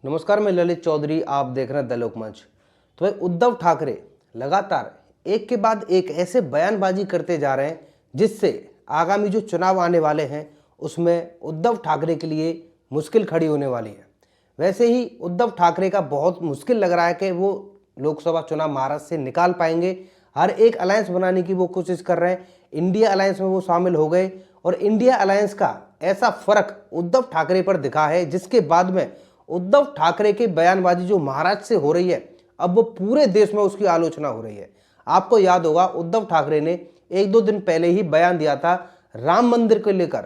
नमस्कार, मैं ललित चौधरी, आप देख रहे हैं द लोकमंच। तो भाई उद्धव ठाकरे लगातार एक के बाद एक ऐसे बयानबाजी करते जा रहे हैं जिससे आगामी जो चुनाव आने वाले हैं उसमें उद्धव ठाकरे के लिए मुश्किल खड़ी होने वाली है। वैसे ही उद्धव ठाकरे का बहुत मुश्किल लग रहा है कि वो लोकसभा चुनाव महाराष्ट्र से निकाल पाएंगे। हर एक अलायंस बनाने की वो कोशिश कर रहे हैं। इंडिया अलायंस में वो शामिल हो गए और इंडिया अलायंस का ऐसा फर्क उद्धव ठाकरे पर दिखा है जिसके बाद में उद्धव ठाकरे की बयानबाजी जो महाराष्ट्र से हो रही है अब वो पूरे देश में उसकी आलोचना हो रही है। आपको याद होगा उद्धव ठाकरे ने एक दो दिन पहले ही बयान दिया था राम मंदिर को लेकर।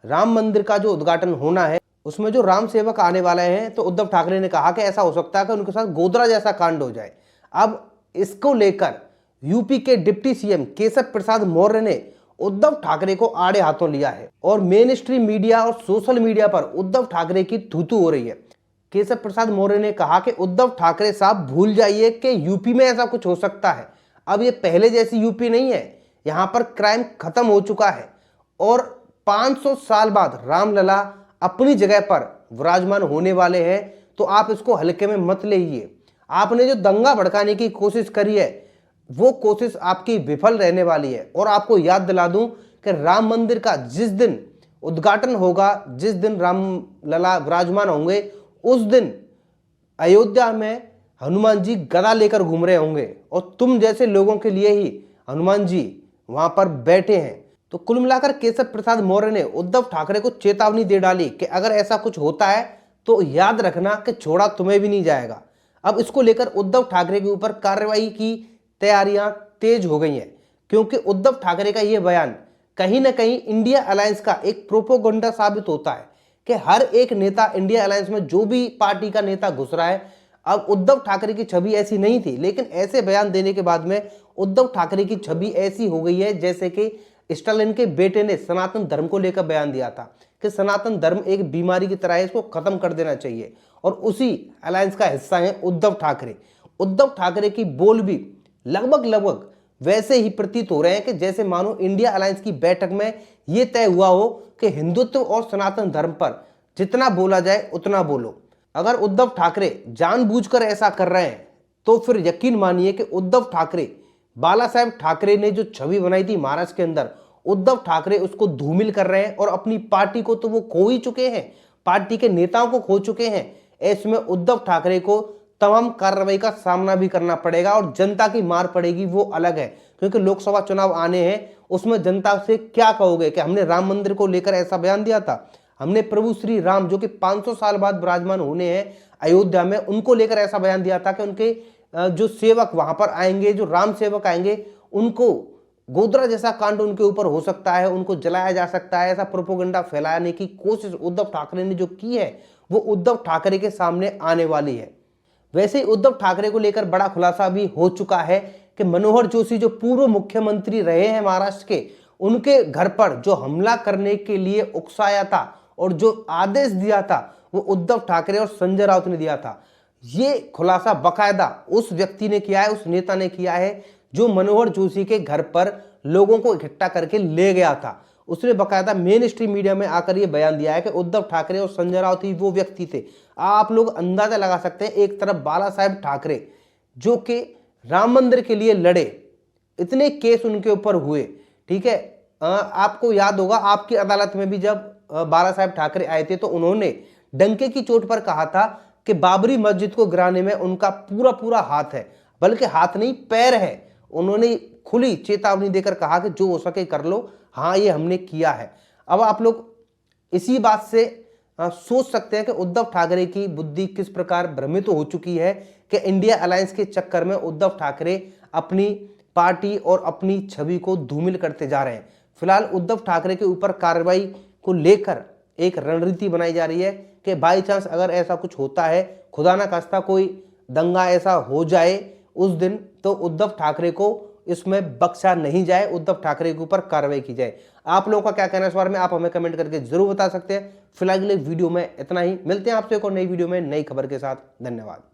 राम मंदिर का जो उद्घाटन होना है उसमें जो राम सेवक आने वाले हैं, तो उद्धव ठाकरे ने कहा कि ऐसा हो सकता है कि उनके साथ गोधरा जैसा कांड हो जाए। अब इसको लेकर यूपी के डिप्टी सीएम केशव प्रसाद मौर्य ने उद्धव ठाकरे को आड़े हाथों लिया है और मेन स्ट्रीम मीडिया और सोशल मीडिया पर उद्धव ठाकरे की थूथू हो रही है। केशव प्रसाद मौर्य ने कहा कि उद्धव ठाकरे साहब भूल जाइए कि यूपी में ऐसा कुछ हो सकता है। अब ये पहले जैसी यूपी नहीं है, यहाँ पर क्राइम खत्म हो चुका है और 500 साल बाद रामलला अपनी जगह पर विराजमान होने वाले हैं। तो आप इसको हल्के में मत लीजिए। आपने जो दंगा भड़काने की कोशिश करी है वो कोशिश आपकी विफल रहने वाली है। और आपको याद दिला दूं कि राम मंदिर का जिस दिन उद्घाटन होगा, जिस दिन रामलला विराजमान होंगे, उस दिन अयोध्या में हनुमान जी गदा लेकर घूम रहे होंगे और तुम जैसे लोगों के लिए ही हनुमान जी वहां पर बैठे हैं। तो कुल मिलाकर केशव प्रसाद मौर्य ने उद्धव ठाकरे को चेतावनी दे डाली कि अगर ऐसा कुछ होता है तो याद रखना कि छोड़ा तुम्हें भी नहीं जाएगा। अब इसको लेकर उद्धव ठाकरे के ऊपर कार्रवाई की तैयारियां तेज हो गई हैं, क्योंकि उद्धव ठाकरे का यह बयान कहीं ना कहीं इंडिया अलायंस का एक प्रोपोगंडा साबित होता है कि हर एक नेता इंडिया अलायंस में जो भी पार्टी का नेता घुस रहा है, अब उद्धव ठाकरे की छवि ऐसी नहीं थी, लेकिन ऐसे बयान देने के बाद में उद्धव ठाकरे की छवि ऐसी हो गई है जैसे कि स्टालिन के बेटे ने सनातन धर्म को लेकर बयान दिया था कि सनातन धर्म एक बीमारी की तरह है, इसको खत्म कर देना चाहिए। और उसी अलायंस का हिस्सा है उद्धव ठाकरे। उद्धव ठाकरे की बोल भी लगभग वैसे ही प्रतीत हो रहे हैं कि जैसे मानो इंडिया अलायंस की बैठक में यह तय हुआ हो कि हिंदुत्व और सनातन धर्म पर जितना बोला जाए उतना बोलो। अगर उद्धव ठाकरे जानबूझकर ऐसा कर रहे हैं तो फिर यकीन मानिए कि उद्धव ठाकरे, बाला साहेब ठाकरे ने जो छवि बनाई थी महाराष्ट्र के अंदर, उद्धव ठाकरे उसको धूमिल कर रहे हैं और अपनी पार्टी को तो वो खो ही चुके हैं, पार्टी के नेताओं को खो चुके हैं। ऐसे में उद्धव ठाकरे को तमाम कार्रवाई का सामना भी करना पड़ेगा और जनता की मार पड़ेगी वो अलग है, क्योंकि लोकसभा चुनाव आने हैं। उसमें जनता से क्या कहोगे कि हमने राम मंदिर को लेकर ऐसा बयान दिया था, हमने प्रभु श्री राम जो कि 500 साल बाद विराजमान होने हैं अयोध्या में, उनको लेकर ऐसा बयान दिया था कि उनके जो सेवक वहां पर आएंगे, जो राम सेवक आएंगे, उनको गोधरा जैसा कांड उनके ऊपर हो सकता है, उनको जलाया जा सकता है। ऐसा प्रोपोगंडा फैलाने की कोशिश उद्धव ठाकरे ने जो की है वो उद्धव ठाकरे के सामने आने वाली है। वैसे ही उद्धव ठाकरे को लेकर बड़ा खुलासा भी हो चुका है कि मनोहर जोशी जो पूर्व मुख्यमंत्री रहे हैं महाराष्ट्र के, उनके घर पर जो हमला करने के लिए उकसाया था और जो आदेश दिया था वो उद्धव ठाकरे और संजय राउत ने दिया था। ये खुलासा बकायदा उस व्यक्ति ने किया है, उस नेता ने किया है जो मनोहर जोशी के घर पर लोगों को इकट्ठा करके ले गया था। उसने बकायदा मेन स्ट्रीम मीडिया में आकर यह बयान दिया है कि उद्धव ठाकरे और संजय राउत ही वो व्यक्ति थे। आप लोग अंदाजा लगा सकते हैं, एक तरफ बाला साहेब ठाकरे जो कि राम मंदिर के लिए लड़े, इतने केस उनके ऊपर हुए, ठीक है। आपको याद होगा आपकी अदालत में भी जब बाला साहेब ठाकरे आए थे तो उन्होंने डंके की चोट पर कहा था कि बाबरी मस्जिद को गिराने में उनका पूरा हाथ है, बल्कि हाथ नहीं पैर है। उन्होंने खुली चेतावनी देकर कहा कि जो हो सके कर लो, हाँ ये हमने किया है। अब आप लोग इसी बात से सोच सकते हैं कि उद्धव ठाकरे की बुद्धि किस प्रकार भ्रमित हो चुकी है कि इंडिया अलायंस के चक्कर में उद्धव ठाकरे अपनी पार्टी और अपनी छवि को धूमिल करते जा रहे हैं। फिलहाल उद्धव ठाकरे के ऊपर कार्रवाई को लेकर एक रणनीति बनाई जा रही है कि बाई चांस अगर ऐसा कुछ होता है, खुदा ना खास्ता कोई दंगा ऐसा हो जाए उस दिन, तो उद्धव ठाकरे को इसमें बख्शा नहीं जाए, उद्धव ठाकरे के ऊपर कार्रवाई की जाए। आप लोगों का क्या कहना है इस बारे में, आप हमें कमेंट करके जरूर बता सकते हैं। फिलहाल के लिए वीडियो में इतना ही, मिलते हैं आपसे एक और नई वीडियो में नई खबर के साथ। धन्यवाद।